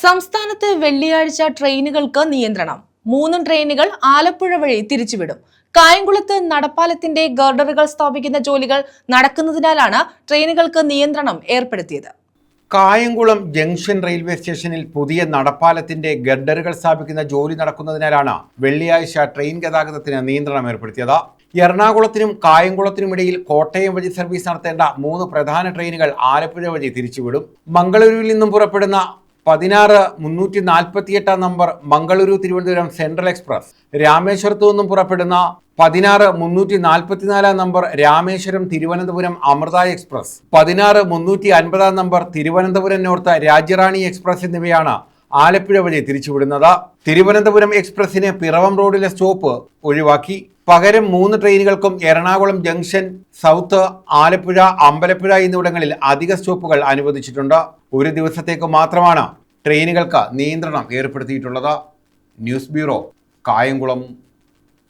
സംസ്ഥാനത്ത് വെള്ളിയാഴ്ച ട്രെയിനുകൾക്ക് നിയന്ത്രണം. 3 ട്രെയിനുകൾ ആലപ്പുഴ വഴി തിരിച്ചുവിടും. കായംകുളത്ത് നടപ്പാലത്തിന്റെ ഗർഡറുകൾ സ്ഥാപിക്കുന്ന ജോലികൾ നടക്കുന്നതിനാലാണ് ട്രെയിനുകൾക്ക് നിയന്ത്രണം ഏർപ്പെടുത്തിയത്. കായംകുളം ജംഗ്ഷൻ റെയിൽവേ സ്റ്റേഷനിൽ പുതിയ നടപ്പാലത്തിന്റെ ഗർഡറുകൾ സ്ഥാപിക്കുന്ന ജോലി നടക്കുന്നതിനാലാണ് വെള്ളിയാഴ്ച ട്രെയിൻ ഗതാഗതത്തിന് നിയന്ത്രണം ഏർപ്പെടുത്തിയത്. എറണാകുളത്തിനും കായംകുളത്തിനുമിടയിൽ കോട്ടയം വഴി സർവീസ് നടത്തേണ്ട 3 പ്രധാന ട്രെയിനുകൾ ആലപ്പുഴ വഴി തിരിച്ചുവിടും. മംഗളൂരുവിൽ നിന്നും പുറപ്പെടുന്ന 16-348 number Mangaluru Thiruvananthapuram central express, രാമേശ്വരത്തു നിന്നും പുറപ്പെടുന്ന 16-344 number Rameswaram Thiruvananthapuram Amrita express, 16-350 number Thiruvananthapuram north Rajyarani express എന്നിവയാണ് ആലപ്പുഴ വഴി തിരിച്ചുവിടുന്നത്. തിരുവനന്തപുരം എക്സ്പ്രസിന് പിറവം റോഡിലെ സ്റ്റോപ്പ് ഒഴിവാക്കി. പകരം 3 ട്രെയിനുകൾക്കും എറണാകുളം ജംഗ്ഷൻ, സൗത്ത്, ആലപ്പുഴ, അമ്പലപ്പുഴ എന്നിവിടങ്ങളിൽ അധിക സ്റ്റോപ്പുകൾ അനുവദിച്ചിട്ടുണ്ട്. ഒരു ദിവസത്തേക്ക് മാത്രമാണ് ട്രെയിനുകൾക്ക് നിയന്ത്രണം ഏർപ്പെടുത്തിയിട്ടുള്ളത്. News bureau, Kayamkulam.